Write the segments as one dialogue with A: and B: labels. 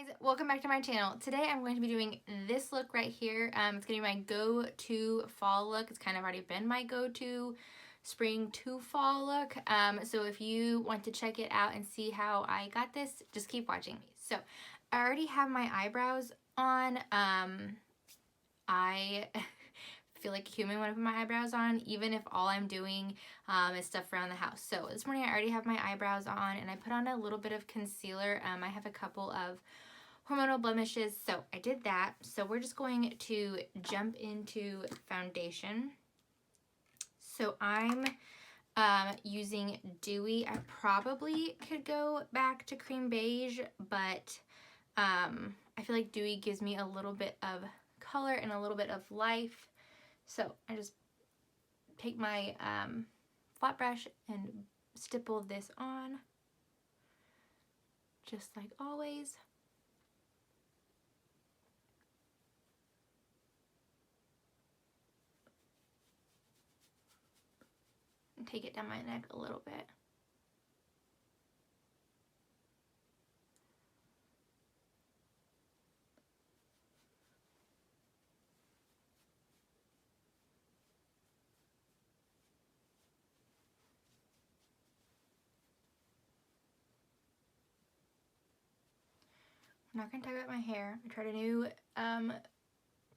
A: Guys, welcome back to my channel. Today I'm going to be doing this look right here. It's going to be my go-to fall look. It's kind of already been my go-to spring to fall look. So if you want to check it out and see how I got this, just keep watching me. So I already have my eyebrows on. I feel like a human when I put my eyebrows on, even if all I'm doing is stuff around the house. So this morning I already have my eyebrows on and I put on a little bit of concealer. I have a couple of hormonal blemishes, so I did that. So we're just going to jump into foundation. So I'm using Dewy. I probably could go back to cream beige, but I feel like Dewy gives me a little bit of color and a little bit of life. So I just take my flat brush and stipple this on, just like always. And take it down my neck a little bit. I'm not going to tie up my hair. I tried a new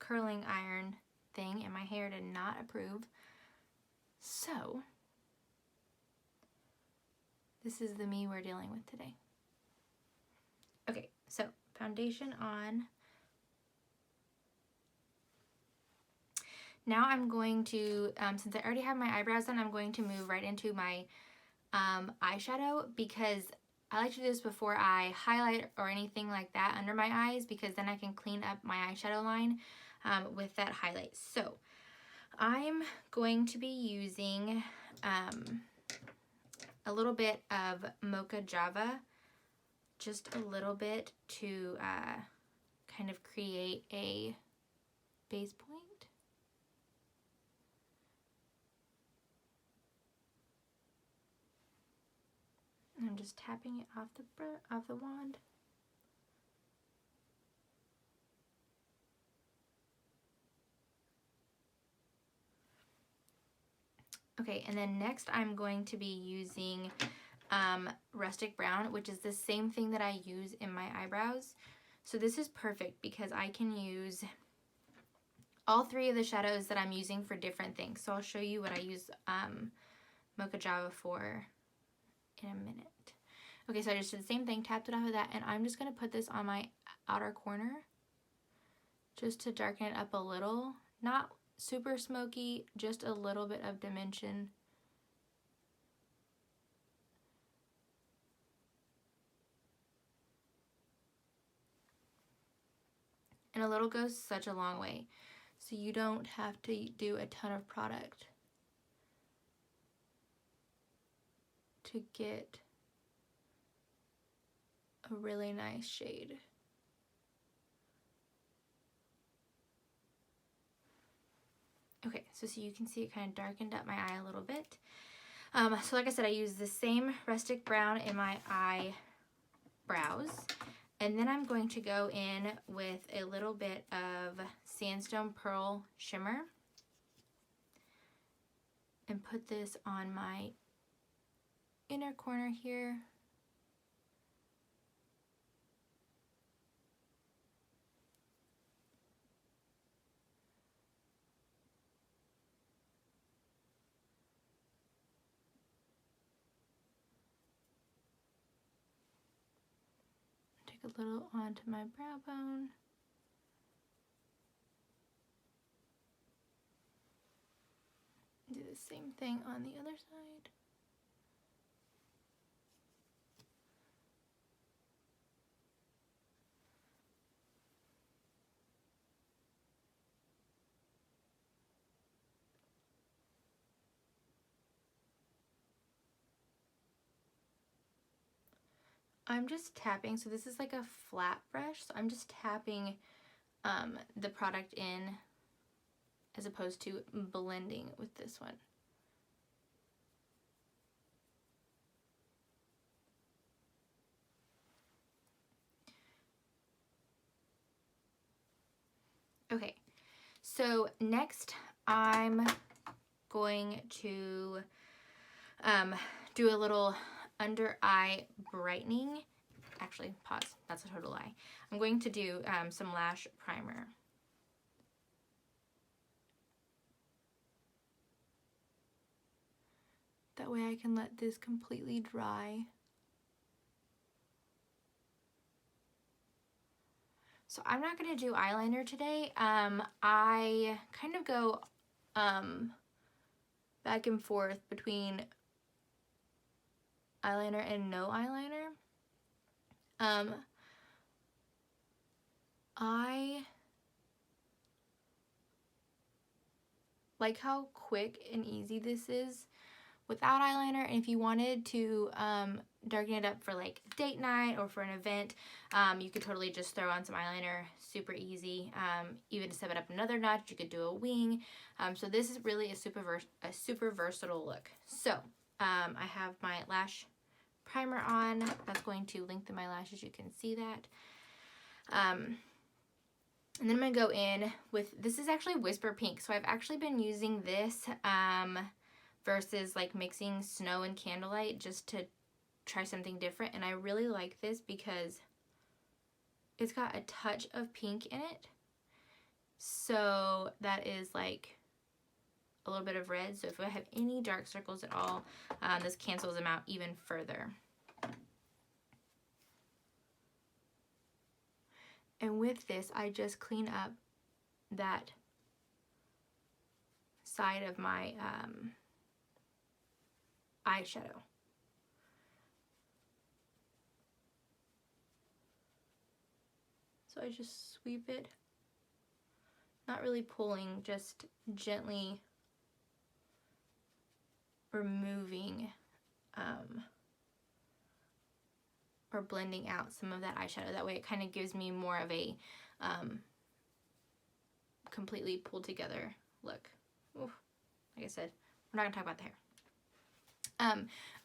A: curling iron thing and my hair did not approve. So this is the me we're dealing with today. Okay, so foundation on. Now I'm going to, since I already have my eyebrows done, I'm going to move right into my eyeshadow, because I like to do this before I highlight or anything like that under my eyes, because then I can clean up my eyeshadow line with that highlight. So I'm going to be using a little bit of Mocha Java, just a little bit to kind of create a base point. And I'm just tapping it off the wand. Okay, and then next I'm going to be using Rustic Brown, which is the same thing that I use in my eyebrows. So this is perfect because I can use all three of the shadows that I'm using for different things. So I'll show you what I use Mocha Java for in a minute. Okay, so I just did the same thing, tapped it off of that, and I'm just going to put this on my outer corner just to darken it up a little. Not super smoky, just a little bit of dimension. And a little goes such a long way, so you don't have to do a ton of product to get a really nice shade. Okay, so you can see it kind of darkened up my eye a little bit. So like I said, I use the same Rustic Brown in my eyebrows. And then I'm going to go in with a little bit of Sandstone Pearl Shimmer and put this on my inner corner here. A little onto my brow bone. Do the same thing on the other side. I'm just tapping, so this is like a flat brush, so I'm just tapping the product in as opposed to blending with this one. So next I'm going to do a little under eye brightening. Actually, pause. That's a total lie. I'm going to do some lash primer. That way I can let this completely dry. So I'm not going to do eyeliner today. I kind of go back and forth between eyeliner and no eyeliner. I like how quick and easy this is without eyeliner. And if you wanted to darken it up for like date night or for an event, you could totally just throw on some eyeliner. Super easy. Even to step it up another notch, you could do a wing. So this is really a super versatile look. So I have my lash primer on. That's going to lengthen my lashes. You can see that. And then I'm going to go in with, this is actually Whisper Pink. So I've actually been using this versus like mixing Snow and Candlelight just to try something different. And I really like this because it's got a touch of pink in it. So that is like a little bit of red. So if I have any dark circles at all, this cancels them out even further. And with this, I just clean up that side of my eyeshadow. So I just sweep it, not really pulling, just gently removing or blending out some of that eyeshadow. That way it kind of gives me more of a completely pulled together look. Oof. Like I said, we're not gonna talk about the hair.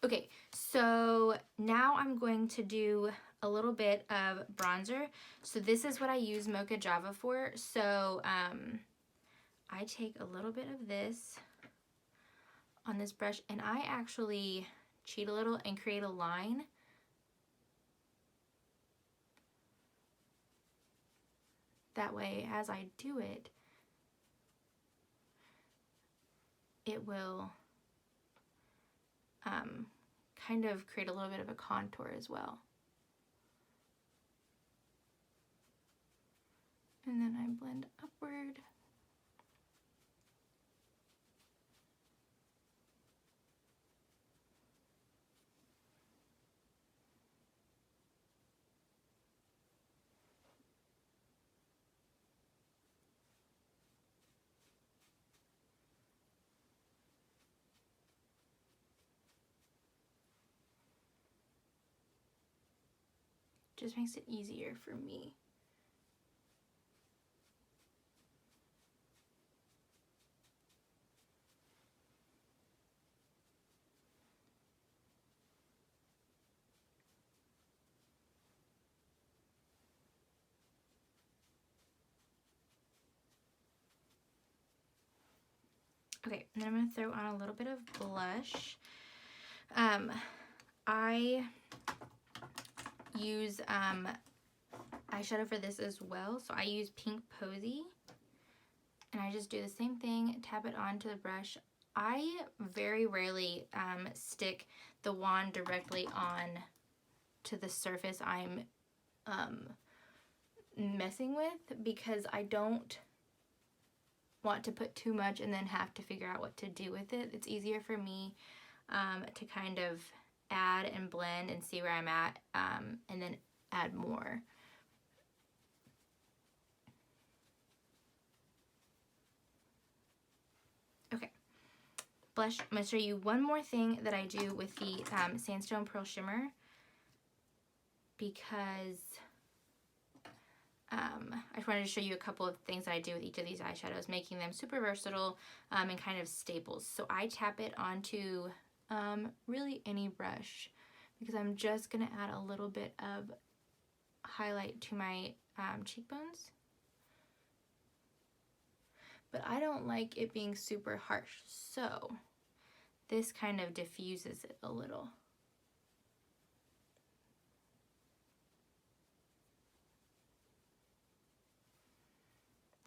A: Okay, so now I'm going to do a little bit of bronzer. So this is what I use Mocha Java for. So I take a little bit of this on this brush and I actually cheat a little and create a line. That way, as I do it, it will kind of create a little bit of a contour as well. And then I blend upward. Just makes it easier for me. Okay, and then I'm going to throw on a little bit of blush. I use eyeshadow for this as well. So I use Pink Posey. And I just do the same thing, tap it onto the brush. I very rarely stick the wand directly on to the surface I'm messing with, because I don't want to put too much and then have to figure out what to do with it. It's easier for me to kind of add and blend and see where I'm at, and then add more. Okay, blush. I'm going to show you one more thing that I do with the Sandstone Pearl Shimmer, because I just wanted to show you a couple of things that I do with each of these eyeshadows, making them super versatile and kind of staples. So I tap it onto really any brush, because I'm just going to add a little bit of highlight to my cheekbones. but I don't like it being super harsh, so this kind of diffuses it a little.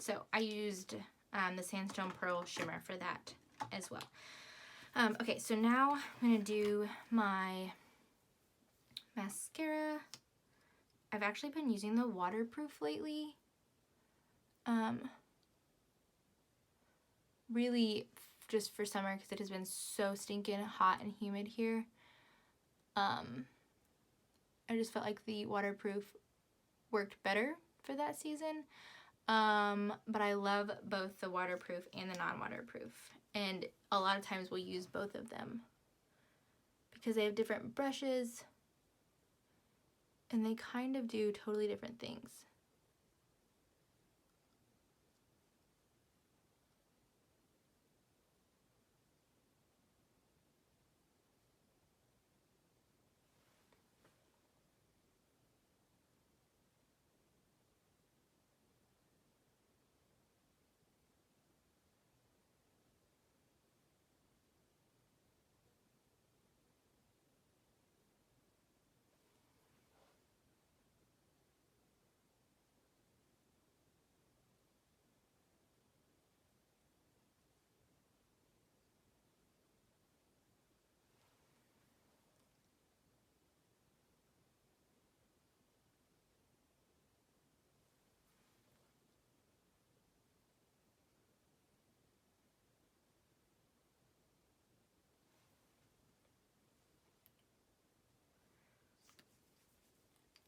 A: So I used the Sandstone Pearl Shimmer for that as well. Okay, so now I'm going to do my mascara. I've actually been using the waterproof lately. Really just for summer because it has been so stinking hot and humid here. I just felt like the waterproof worked better for that season. But I love both the waterproof and the non-waterproof. And a lot of times we'll use both of them because they have different brushes and they kind of do totally different things.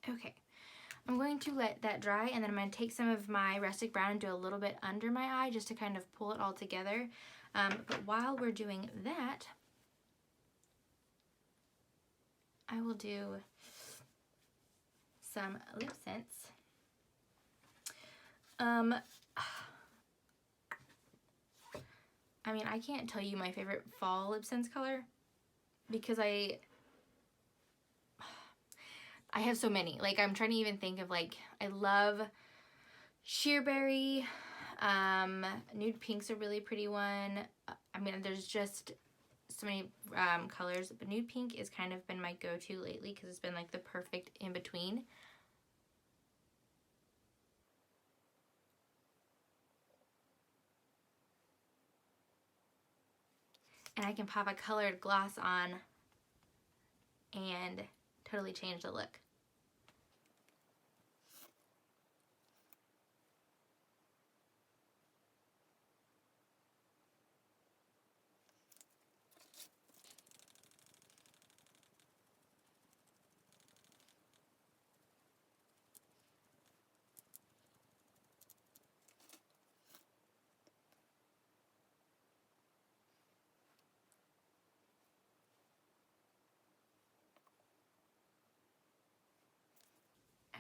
A: Okay, I'm going to let that dry and then I'm going to take some of my Rustic Brown and do a little bit under my eye just to kind of pull it all together. But while we're doing that, I will do some LipSense. I mean, I can't tell you my favorite fall LipSense color because I have so many. Like, I'm trying to even think of, like, I love Sheerberry. Nude Pink's a really pretty one. I mean, there's just so many colors, but Nude Pink has kind of been my go-to lately because it's been like the perfect in-between. And I can pop a colored gloss on and totally change the look.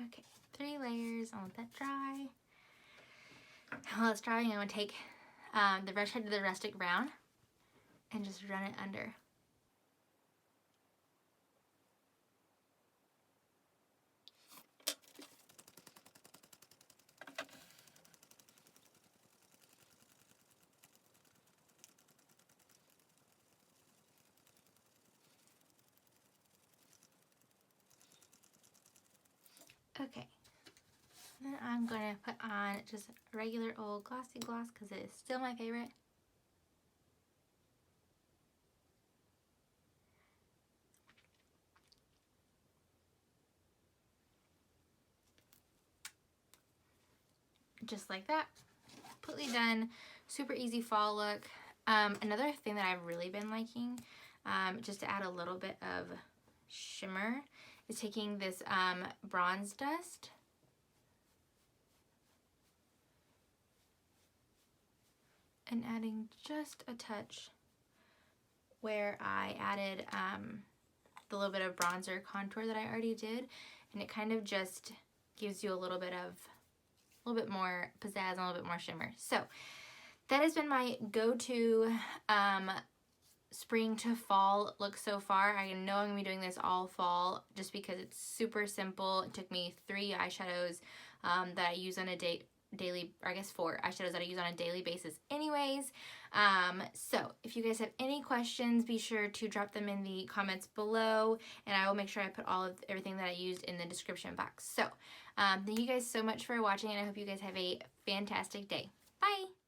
A: Okay, 3 layers. I'll let that dry. While it's drying, I'm going to take the brush head to the Rustic Brown and just run it under. Okay, then I'm going to put on just a regular old glossy gloss because it is still my favorite. Just like that, completely done. Super easy fall look. Another thing that I've really been liking, just to add a little bit of shimmer, is taking this bronze dust and adding just a touch where I added the little bit of bronzer contour that I already did, and it kind of just gives you a little bit more pizzazz and a little bit more shimmer. So that has been my go-to spring to fall look so far. I know I'm gonna be doing this all fall just because it's super simple. It took me 3 eyeshadows that I use on a daily, or I guess 4 eyeshadows that I use on a daily basis anyways. So if you guys have any questions, be sure to drop them in the comments below, and I will make sure I put all of everything that I used in the description box. So thank you guys so much for watching, and I hope you guys have a fantastic day. Bye!